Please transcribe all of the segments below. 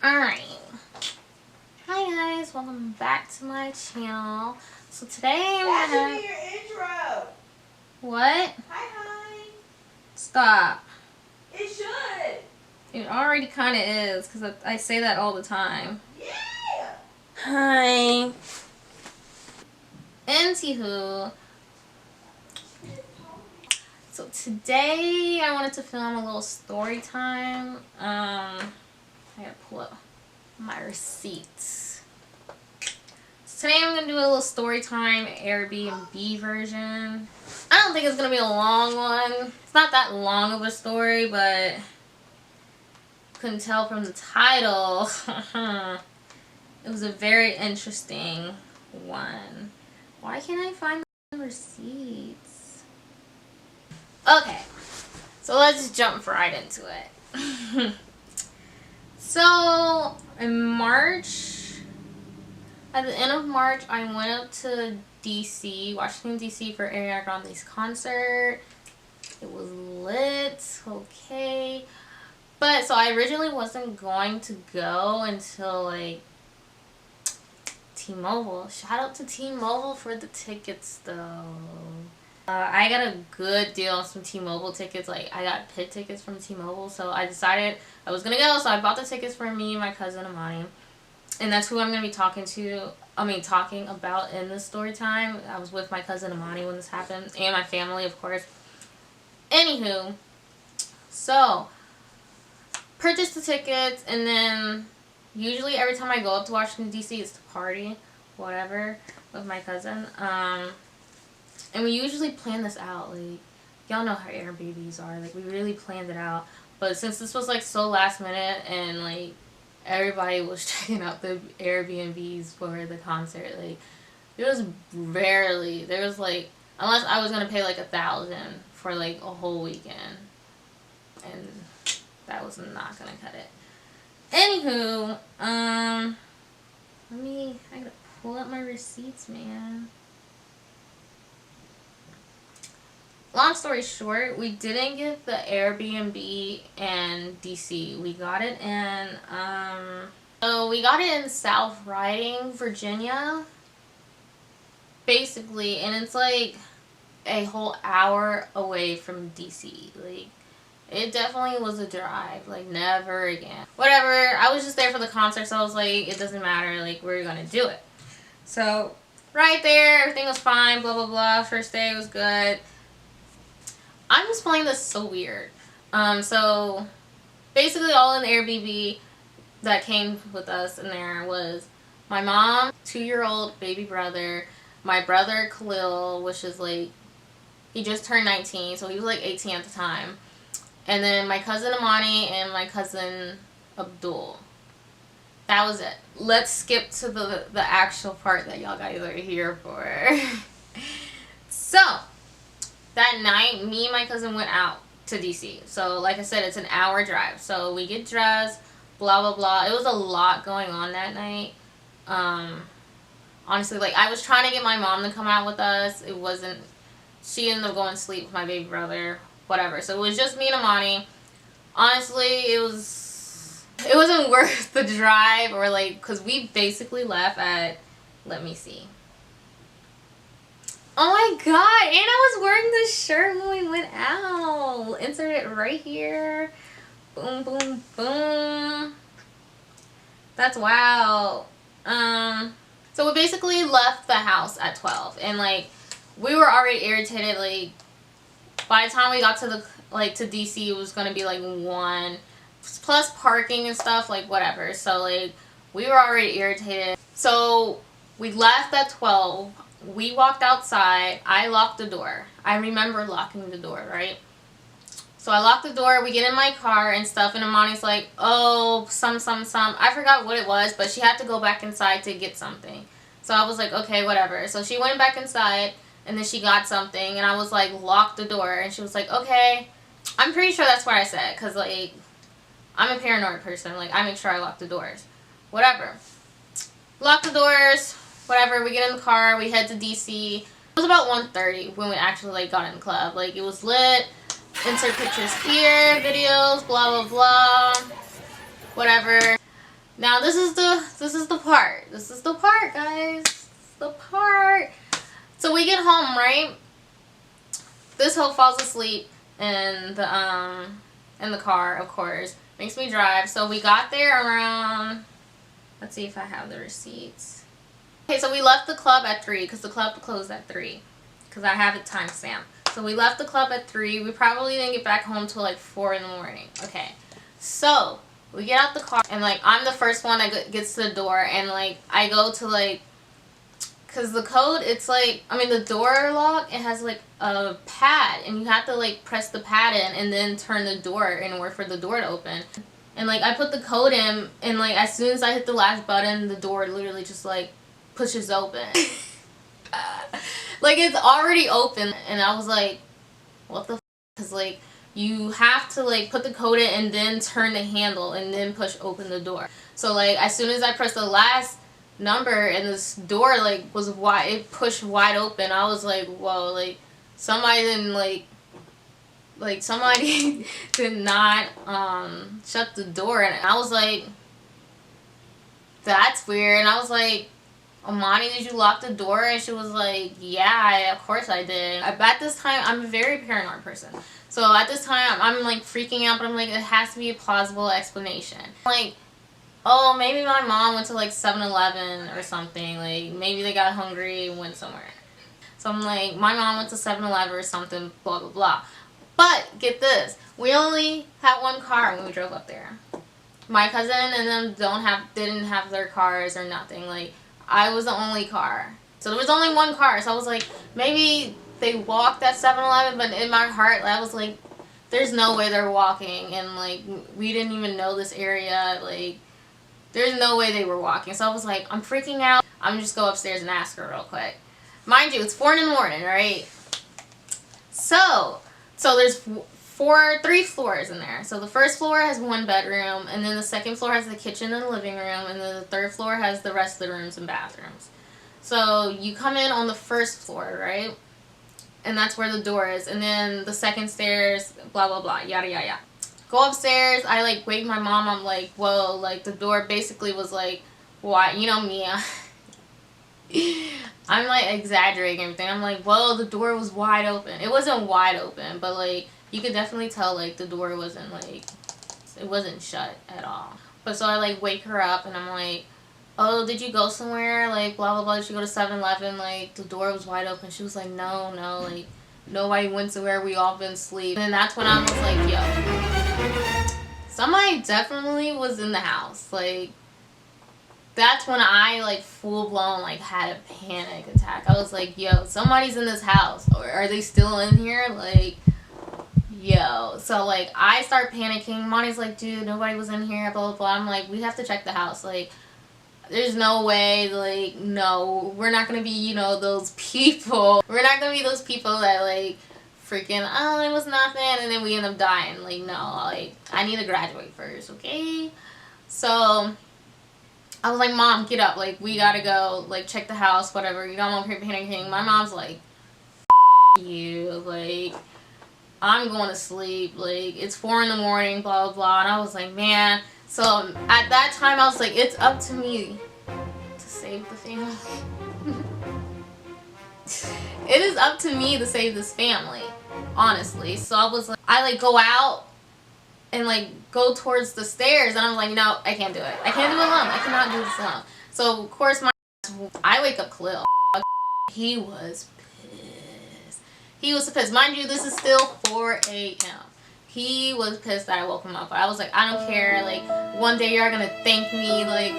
Alright. Hi guys, welcome back to my channel. So today I'm That gonna should be your intro. What? Hi. Stop. It should. It already kind of is, because I say that all the time. Yeah. Hi. Anywho. So today I wanted to film a little story time. I gotta pull up my receipts. So today I'm gonna do a little story time Airbnb version. I don't think it's gonna be a long one. It's not that long of a story, but you couldn't tell from the title. It was a very interesting one. Why can't I find the receipts? Okay, so let's jump right into it. So in March, at the end of March, I went up to DC, Washington DC, for Ariana Grande's concert. It was lit, okay. But so I originally wasn't going to go until like T-Mobile. Shout out to T-Mobile for the tickets though. I got a good deal on some T-Mobile tickets. Like, I got pit tickets from T-Mobile, so I decided I was gonna go. So I bought the tickets for me and my cousin Amani, and that's who I'm gonna be talking about in this story time. I was with my cousin Amani when this happened, and my family, of course. Anywho, so purchased the tickets, and then usually every time I go up to Washington DC, it's to party, whatever, with my cousin. And we usually plan this out. Like, y'all know how Airbnbs are. Like, we really planned it out. But since this was, like, so last minute and, like, everybody was checking out the Airbnbs for the concert, like, there was, like, unless I was going to pay, like, $1,000 for, like, a whole weekend. And that was not going to cut it. Anywho, I gotta pull up my receipts, man. Long story short, we didn't get the Airbnb in DC. We got it in, South Riding, Virginia, basically, and it's like a whole hour away from DC. Like, it definitely was a drive. Like, never again. Whatever, I was just there for the concert, so I was like, it doesn't matter, like, we're gonna do it. So, right there, everything was fine, blah, blah, blah. First day was good. I'm just playing this so weird. So basically all in the Airbnb that came with us in there was my mom, 2-year-old baby brother, my brother Khalil, which is like, he just turned 19, so he was like 18 at the time, and then my cousin Amani and my cousin Abdul. That was it. Let's skip to the actual part that y'all guys are here for. So that night, me and my cousin went out to DC. So, like I said, it's an hour drive. So, we get dressed, blah, blah, blah. It was a lot going on that night. Honestly, like, I was trying to get my mom to come out with us. It wasn't... She ended up going to sleep with my baby brother. Whatever. So, it was just me and Amani. Honestly, it wasn't worth the drive. Or, like... Because we basically left at... Let me see. Oh my god, and I was wearing this shirt when we went out. Insert it right here. Boom, boom, boom. That's wow. So we basically left the house at 12. And, like, we were already irritated. Like, by the time we got to to DC, it was going to be, like, 1. Plus parking and stuff, like, whatever. So, like, we were already irritated. So, we left at 12. We walked outside. I locked the door. I remember locking the door, right? So I locked the door. We get in my car and stuff. And Amani's like, oh, some. I forgot what it was, but she had to go back inside to get something. So I was like, okay, whatever. So she went back inside and then she got something. And I was like, lock the door. And she was like, okay. I'm pretty sure that's what I said. Because, like, I'm a paranoid person. Like, I make sure I lock the doors. Whatever. Lock the doors. Whatever, we get in the car, we head to DC. It was about 1:30 when we actually, like, got in the club. Like, it was lit. Insert pictures here, videos, blah, blah, blah. Whatever. Now this is the part. This is the part, guys. This is the part. So we get home, right? This hoe falls asleep in the car, of course. Makes me drive. So we got there around, let's see if I have the receipts. Okay, so we left the club at 3 because the club closed at 3 because I have it timestamped. So we left the club at 3. We probably didn't get back home till like 4 in the morning. Okay, so we get out the car and like I'm the first one that gets to the door, and like I go to like, because the code, it's like, I mean the door lock, it has like a pad and you have to like press the pad in and then turn the door in order for the door to open. And like I put the code in, and like as soon as I hit the last button, the door literally just like pushes open. Like it's already open, and I was like, what the f? Because like you have to like put the code in and then turn the handle and then push open the door. So like as soon as I pressed the last number and this door like was wide, it pushed wide open, I was like, whoa, like somebody didn't like somebody did not shut the door. And I was like, that's weird. And I was like, Amani, did you lock the door? And she was like, yeah, of course I did. At this time, I'm a very paranoid person. So at this time, I'm like freaking out, but I'm like, it has to be a plausible explanation. Like, oh, maybe my mom went to like 7-Eleven or something. Like, maybe they got hungry and went somewhere. So I'm like, my mom went to 7-Eleven or something, blah, blah, blah. But get this, we only had one car when we drove up there. My cousin and them didn't have their cars or nothing. Like, I was the only car. So there was only one car. So I was like, maybe they walked at 7-Eleven, but in my heart, I was like, there's no way they're walking. And like, we didn't even know this area. Like, there's no way they were walking. So I was like, I'm freaking out. I'm just go upstairs and ask her real quick. Mind you, it's 4 in the morning, right? So there's 3 floors in there. So the first floor has 1 bedroom, and then the second floor has the kitchen and the living room, and then the third floor has the rest of the rooms and bathrooms. So you come in on the first floor, right? And that's where the door is. And then the second stairs, blah, blah, blah, yada, yada, yada. Go upstairs. I like wake my mom. I'm like, whoa, like the door basically was like, why? You know me. I'm like exaggerating everything. I'm like, whoa, the door was wide open. It wasn't wide open, but like you could definitely tell like the door wasn't like, it wasn't shut at all. But so I like wake her up and I'm like, oh, did you go somewhere? Like blah blah blah. Did you go to 7-Eleven? Like the door was wide open. She was like, no, like nobody went somewhere. We all been asleep. And then that's when I was like, yo, somebody definitely was in the house. Like that's when I like full blown like had a panic attack. I was like, yo, somebody's in this house. Or are they still in here? Like, yo. So like I start panicking. Monty's like, dude, nobody was in here, blah blah blah. I'm like, we have to check the house. Like, there's no way, like, no, we're not gonna be, you know, those people. We're not gonna be those people that like freaking, oh, it was nothing, and then we end up dying. Like, no, like I need to graduate first, okay? So I was like, Mom, get up, like we gotta go, like check the house, whatever. You don't want to panicking. My mom's like, you, like I'm going to sleep, like it's 4 in the morning, blah blah blah. And I was like, man. So at that time I was like, it's up to me to save the family. It is up to me to save this family, honestly. So I was like, I like go out and like go towards the stairs, and I'm like, no, I can't do it. I can't do it alone. I cannot do this alone. So of course I wake up Khalil. He was pissed. He was pissed. Mind you, this is still 4 a.m. He was pissed that I woke him up. I was like, I don't care. Like, one day you're gonna thank me. Like,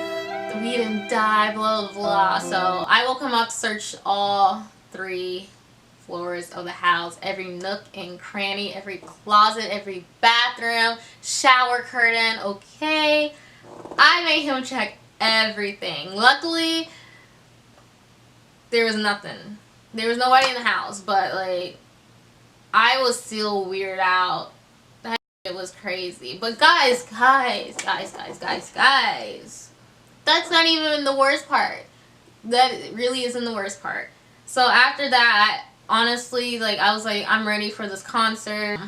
we didn't die, blah, blah, blah. So I woke him up, searched all 3 floors of the house. Every nook and cranny, every closet, every bathroom, shower curtain, okay? I made him check everything. Luckily, there was nothing. There was nobody in the house, but, like, I was still weirded out. It was crazy. But guys, that's not even the worst part. That really isn't the worst part. So after that, honestly, like I was like, I'm ready for this concert.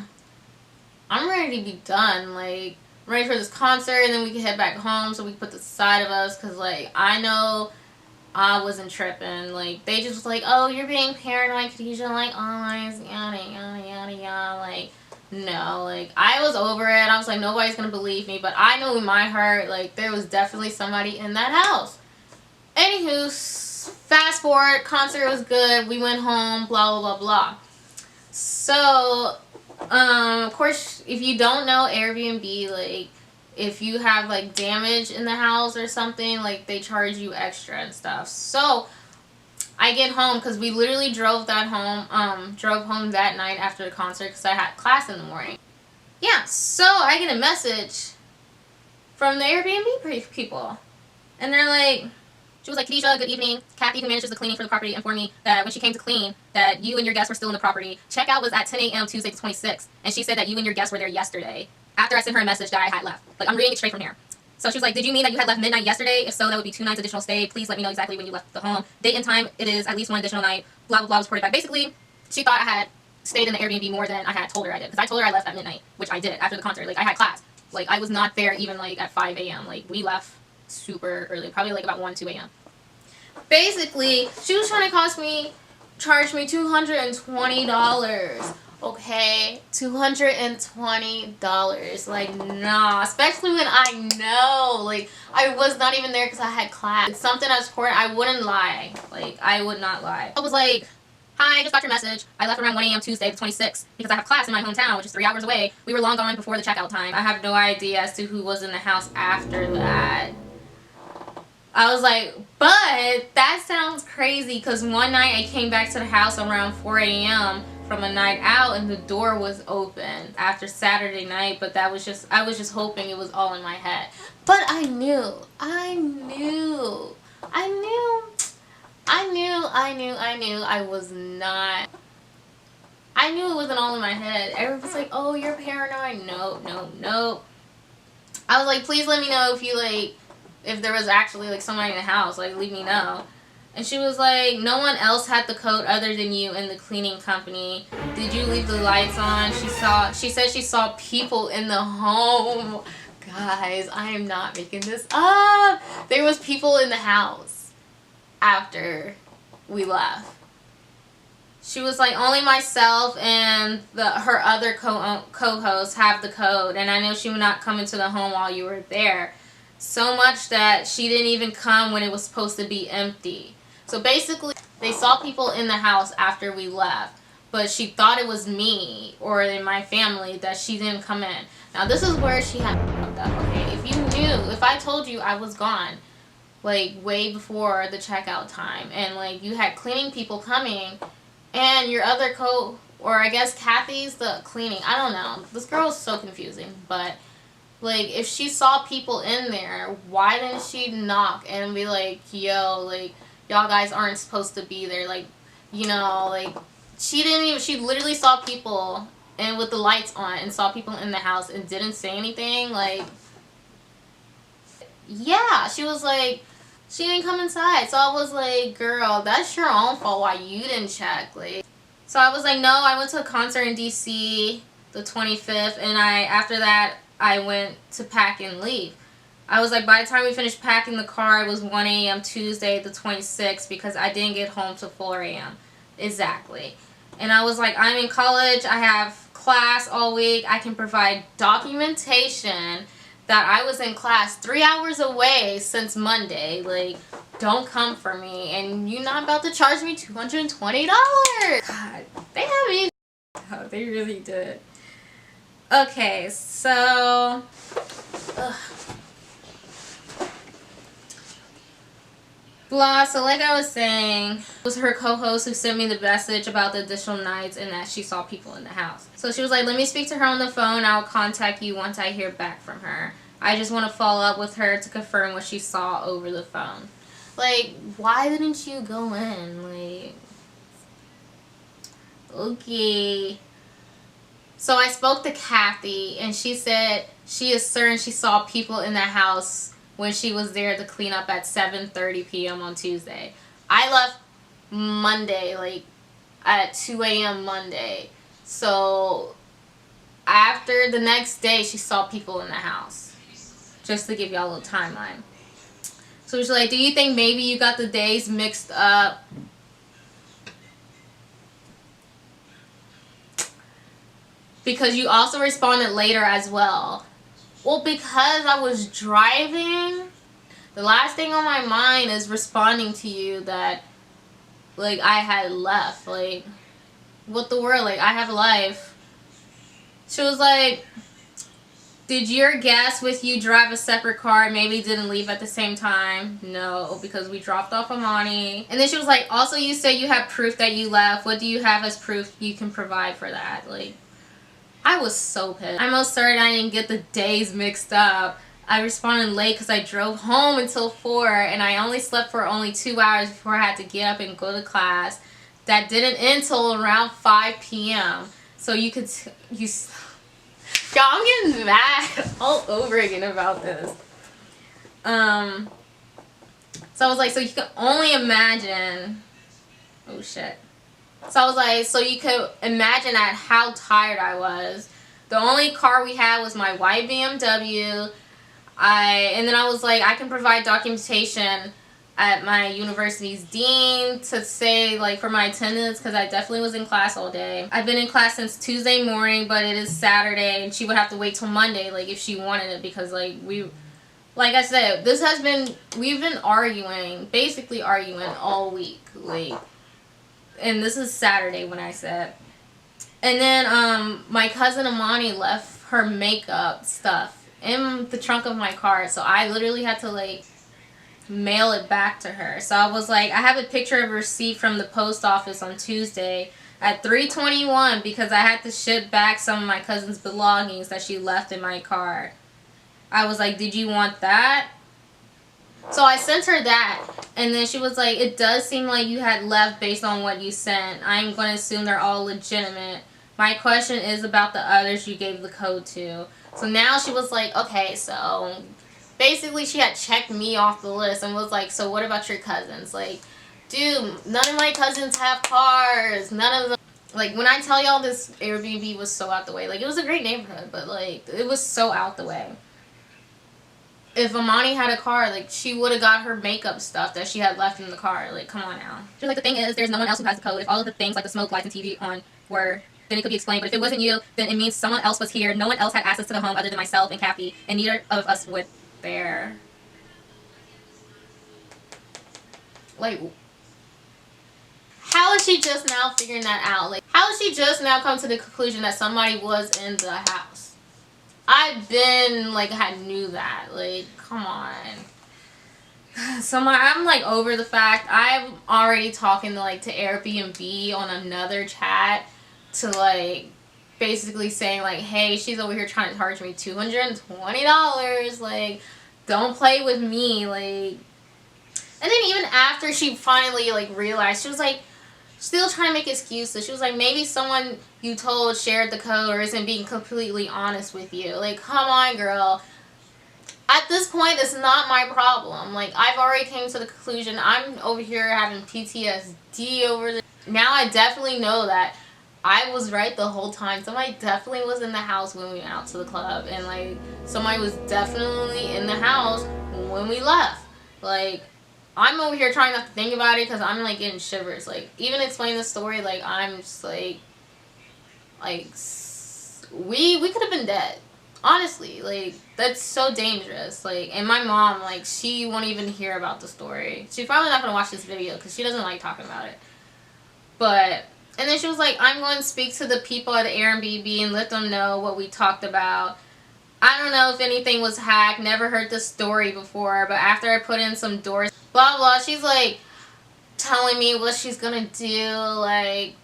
I'm ready to be done. Like I'm ready for this concert, and then we can head back home so we can put this side of us, because, like, I know I wasn't tripping. Like, they just was like, oh, you're being paranoid, Khadijah, like, oh, yada, yada, yada, yada. Like, no, like, I was over it. I was like, nobody's gonna believe me, but I know in my heart, like, there was definitely somebody in that house. Anywho, fast forward, concert was good, we went home, blah, blah, blah, blah. So, of course, if you don't know Airbnb, like, if you have, like, damage in the house or something, like, they charge you extra and stuff. So, I get home, because we literally drove home that night after the concert, because I had class in the morning. Yeah, so I get a message from the Airbnb people, and they're like, she was like, Khadijah, good evening. Kathy, who manages the cleaning for the property, informed me that when she came to clean, that you and your guests were still in the property. Checkout was at 10 a.m. Tuesday the 26th, and she said that you and your guests were there yesterday, after I sent her a message that I had left. Like, I'm reading it straight from here. So she was like, did you mean that you had left midnight yesterday? If so, that would be 2 nights additional stay. Please let me know exactly when you left the home. Date and time, it is at least 1 additional night. Blah, blah, blah, was reported back. Basically, she thought I had stayed in the Airbnb more than I had told her I did. Because I told her I left at midnight, which I did after the concert. Like, I had class. Like, I was not there even, like, at 5 a.m. Like, we left super early. Probably, like, about 1, 2 a.m. Basically, she was trying to charge me $220. Okay, $220. Like, nah, especially when I know, like, I was not even there because I had class. It's something that's important. I wouldn't lie. Like, I would not lie. I was like, hi, I just got your message. I left around 1 a.m. Tuesday the 26th because I have class in my hometown, which is 3 hours away. We were long gone before the checkout time. I have no idea as to who was in the house after that. I was like, but that sounds crazy, because one night I came back to the house around 4 a.m. from a night out, and the door was open after Saturday night, but I was just hoping it was all in my head. But I knew I was not. I knew it wasn't all in my head. Everyone was like, oh, you're paranoid. No. I was like, please let me know if there was actually, like, somebody in the house. Like, leave me know. And she was like, no one else had the code other than you and the cleaning company. Did you leave the lights on? She said she saw people in the home. Guys, I am not making this up. There was people in the house after we left. She was like, only myself and her other co-hosts have the code, and I know she would not come into the home while you were there. So much that she didn't even come when it was supposed to be empty. So basically, they saw people in the house after we left, but she thought it was me or in my family that she didn't come in. Now, this is where she had fucked up, okay? If I told you I was gone, like, way before the checkout time, and, like, you had cleaning people coming, and your other or I guess Kathy's the cleaning. I don't know. This girl is so confusing, but, like, if she saw people in there, why didn't she knock and be like, yo, like, y'all guys aren't supposed to be there? Like, you know, like, she literally saw people and with the lights on and saw people in the house and didn't say anything. Like, yeah, she was like, she didn't come inside. So I was like, girl, that's your own fault why you didn't check. Like, so I was like, no, I went to a concert in DC the 25th, and after that I went to pack and leave. I was like, by the time we finished packing the car, it was 1 a.m. Tuesday the 26th, because I didn't get home till 4 a.m. Exactly. And I was like, I'm in college, I have class all week, I can provide documentation that I was in class 3 hours away since Monday. Like, don't come for me, and you're not about to charge me $220. God, they have me. Oh, they really did. Okay, so blah. So like I was saying, it was her co-host who sent me the message about the additional nights and that she saw people in the house. So she was like, let me speak to her on the phone. I'll contact you once I hear back from her. I just want to follow up with her to confirm what she saw over the phone. Like, why didn't you go in? Like, okay. So I spoke to Kathy, and she said she is certain she saw people in the house when she was there to clean up at 7:30 p.m. on Tuesday. I left Monday, like, at 2 a.m. Monday. So after the next day, she saw people in the house. Just to give y'all a little timeline. So she's like, do you think maybe you got the days mixed up? Because you also responded later as well. Well, because I was driving, the last thing on my mind is responding to you that, like, I had left. Like, what the world? Like, I have a life. She was like, did your guest with you drive a separate car and maybe didn't leave at the same time? No, because we dropped off Amani. And then she was like, also you said you have proof that you left. What do you have as proof you can provide for that? Like, I was so pissed. I'm most certain I didn't get the days mixed up. I responded late because I drove home until 4 and I only slept for only 2 hours before I had to get up and go to class. That didn't end until around 5 p.m. So you could, y'all, I'm getting mad all over again about this. So I was like, so you can only imagine, oh shit. So I was like, so you could imagine at how tired I was. The only car we had was my white BMW. And then I was like, I can provide documentation at my university's dean to say, like, for my attendance, because I definitely was in class all day. I've been in class since Tuesday morning, but it is Saturday, and she would have to wait till Monday, like, if she wanted it, because, like, like I said, we've been arguing, basically arguing all week, like, and this is Saturday when I said. And then, my cousin Amani left her makeup stuff in the trunk of my car, so I literally had to, like, mail it back to her. So I was like, I have a picture of a receipt from the post office on Tuesday at 3:21 because I had to ship back some of my cousin's belongings that she left in my car. I was like, did you want that? So I sent her that, and then she was like, it does seem like you had left based on what you sent. I'm going to assume they're all legitimate. My question is about the others you gave the code to. So now she was like, okay, so basically she had checked me off the list and was like, so what about your cousins? Like, dude, none of my cousins have cars. None of them. Like, when I tell y'all this Airbnb was so out the way. Like, it was a great neighborhood, but, like, it was so out the way. If Amani had a car, like, she would have got her makeup stuff that she had left in the car. Like, come on now. Just like, the thing is, there's no one else who has the code. If all of the things like the smoke, lights, and TV on were, then it could be explained. But if it wasn't you, then it means someone else was here. No one else had access to the home other than myself and Kathy, and neither of us would there. Like, how is she just now figuring that out? Like, how is she just now come to the conclusion that somebody was in the house? I've been, like, I knew that. Like, come on. So I'm, like, over the fact. I'm already talking to, like, to Airbnb on another chat to, like, basically saying, like, hey, she's over here trying to charge me $220. Like, don't play with me. Like, and then even after she finally, like, realized, she was like, still trying to make excuses. She was like, maybe someone you told shared the code or isn't being completely honest with you. Like, come on, girl. At this point, it's not my problem. Like, I've already came to the conclusion. I'm over here having PTSD over this. Now I definitely know that I was right the whole time. Somebody definitely was in the house when we went out to the club. And, like, somebody was definitely in the house when we left. Like, I'm over here trying not to think about it because I'm, like, getting shivers. Like, even explaining the story, like, I'm just, like, we could have been dead. Honestly, like, that's so dangerous. Like, and my mom, like, she won't even hear about the story. She's probably not going to watch this video because she doesn't like talking about it. But, and then she was like, I'm going to speak to the people at Airbnb and let them know what we talked about. I don't know if anything was hacked. Never heard this story before. But after I put in some doors, blah, blah, she's, like, telling me what she's going to do, like,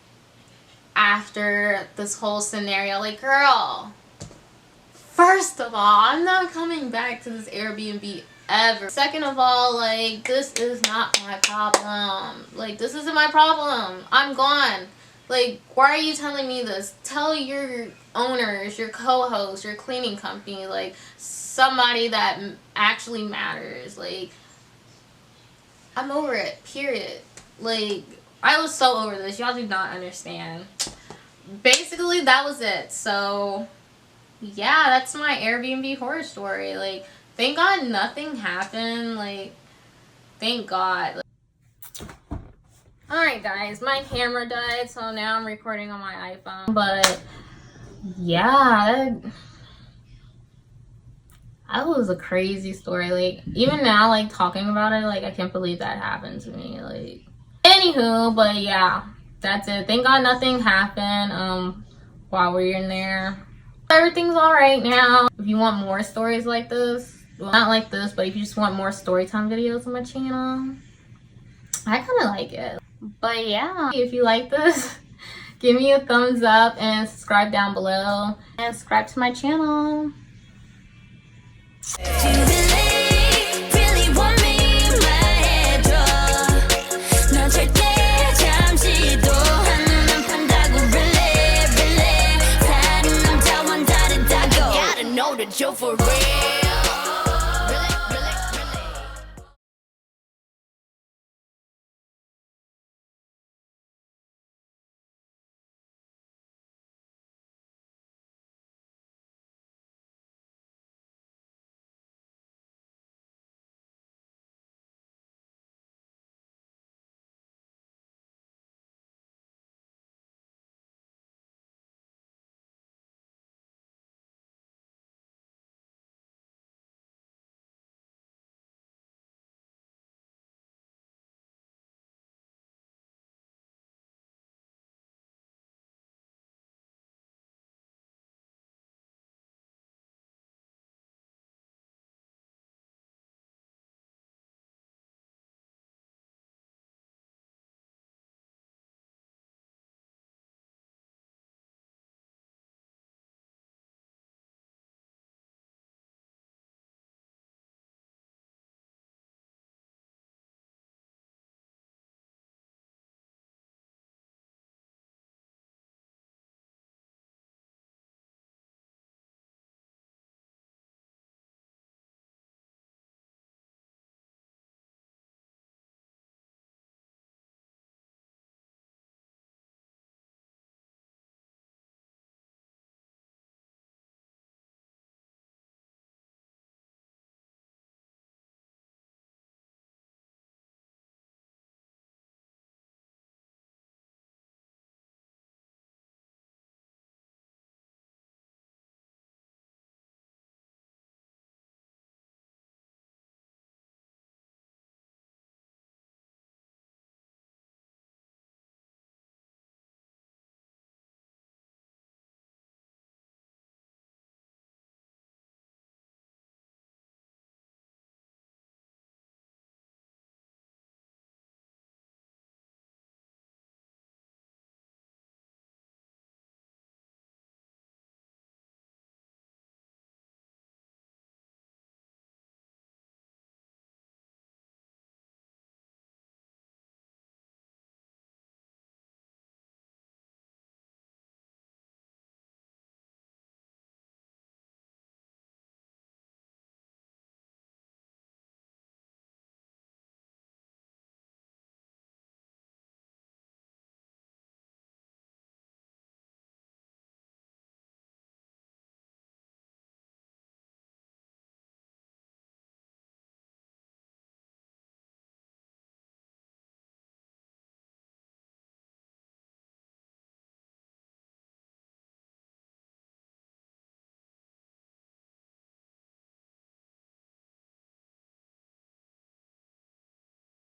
after this whole scenario. Like, girl, first of all, I'm not coming back to this Airbnb ever. Second of all, like, this is not my problem. Like, this isn't my problem. I'm gone. Like, why are you telling me this? Tell your owners, your co-host, your cleaning company, like, somebody that actually matters. Like, I'm over it, period. Like, I was so over this. Y'all do not understand. Basically, that was it. So, yeah, that's my Airbnb horror story. Like, thank God nothing happened. Like, thank God. Alright guys, my camera died, so now I'm recording on my iPhone. But yeah, that was a crazy story. Like, even now, like, talking about it, like, I can't believe that happened to me. Like, anywho, but yeah, that's it. Thank God nothing happened while we were in there. Everything's all right now. If you want more stories like this, well, not like this, but if you just want more story time videos on my channel, I kind of like it. But yeah, if you like this, give me a thumbs up and subscribe down below and subscribe to my channel.